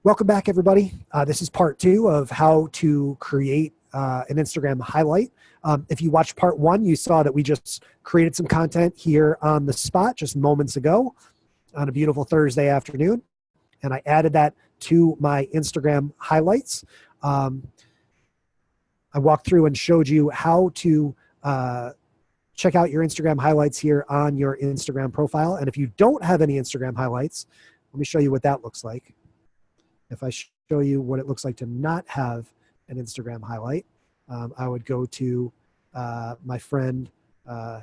Welcome back, everybody. This is part 2 of how to create an Instagram highlight. If you watched part 1, you saw that we just created some content here on the spot just moments ago on a beautiful Thursday afternoon. And I added that to my Instagram highlights. I walked through and showed you how to check out your Instagram highlights here on your Instagram profile. And if you don't have any Instagram highlights, let me show you what that looks like. If I show you what it looks like to not have an Instagram highlight, I would go to my friend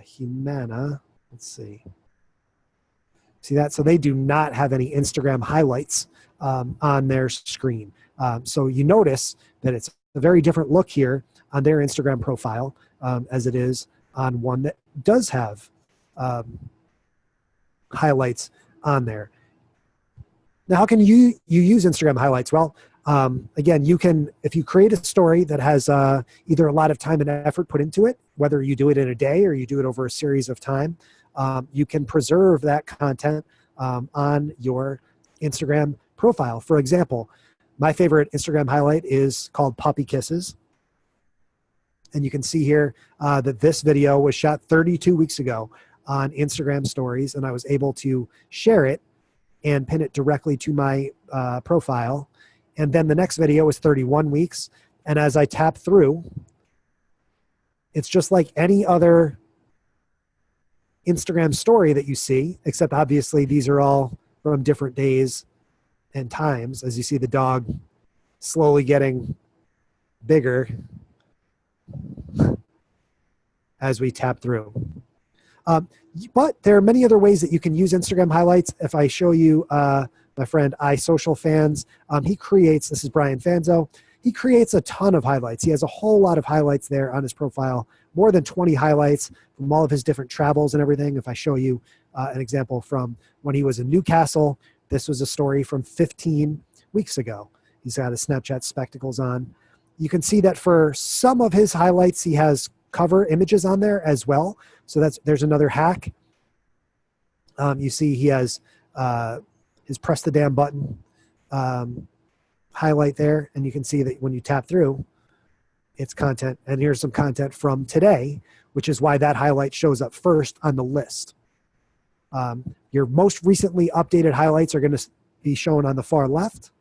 Humana. Let's see. See that? So they do not have any Instagram highlights on their screen. So you notice that it's a very different look here on their Instagram profile as it is on one that does have highlights on there. Now, how can you use Instagram highlights? Well, again, you can, if you create a story that has either a lot of time and effort put into it, whether you do it in a day or you do it over a series of time, you can preserve that content on your Instagram profile. For example, my favorite Instagram highlight is called Puppy Kisses. And you can see here that this video was shot 32 weeks ago on Instagram stories, and I was able to share it and pin it directly to my profile. And then the next video is 31 weeks. And as I tap through, it's just like any other Instagram story that you see, except obviously these are all from different days and times. As you see the dog slowly getting bigger as we tap through. But there are many other ways that you can use Instagram highlights. If I show you my friend iSocialFans, he creates, this is Brian Fanzo, he creates a ton of highlights. He has a whole lot of highlights there on his profile, more than 20 highlights from all of his different travels and everything. If I show you an example from when he was in Newcastle, this was a story from 15 weeks ago. He's got his Snapchat spectacles on. You can see that for some of his highlights, he has cover images on there as well. So there's another hack. You see he has his press the damn button highlight there, and you can see that when you tap through, it's content. And here's some content from today, which is why that highlight shows up first on the list. Your most recently updated highlights are going to be shown on the far left,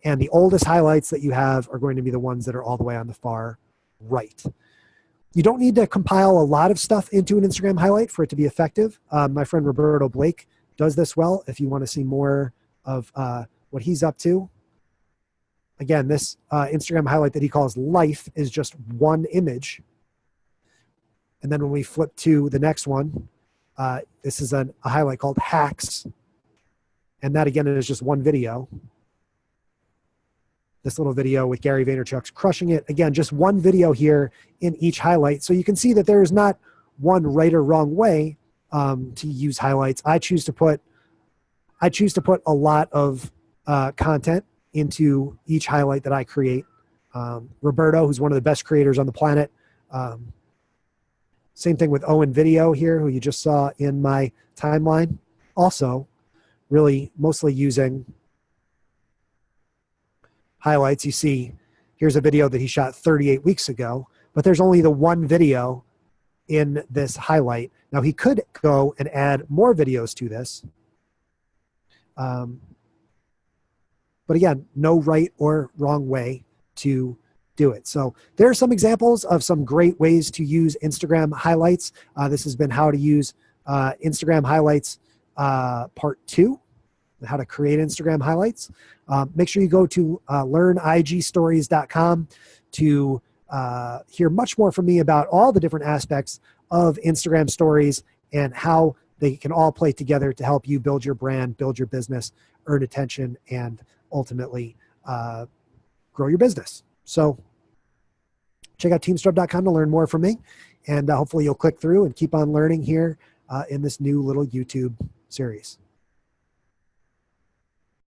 and the oldest highlights that you have are going to be the ones that are all the way on the far right. You don't need to compile a lot of stuff into an Instagram highlight for it to be effective. My friend Roberto Blake does this well. If you want to see more of what he's up to. Again, this Instagram highlight that he calls Life is just one image. And then when we flip to the next one, this is a highlight called Hacks. And that again is just one video. This little video with Gary Vaynerchuk's crushing it. Again, just one video here in each highlight. So you can see that there is not one right or wrong way to use highlights. I choose to put a lot of content into each highlight that I create. Roberto, who's one of the best creators on the planet. Same thing with Owen Video here, who you just saw in my timeline. Also, really mostly using highlights. You see, here's a video that he shot 38 weeks ago, but there's only the one video in this highlight. Now, he could go and add more videos to this. But again, no right or wrong way to do it. So there are some examples of some great ways to use Instagram highlights. This has been how to use Instagram highlights part 2. How to create Instagram highlights. Make sure you go to learnigstories.com to hear much more from me about all the different aspects of Instagram stories and how they can all play together to help you build your brand, build your business, earn attention, and ultimately grow your business. So check out teamstrub.com to learn more from me, and hopefully you'll click through and keep on learning here in this new little YouTube series.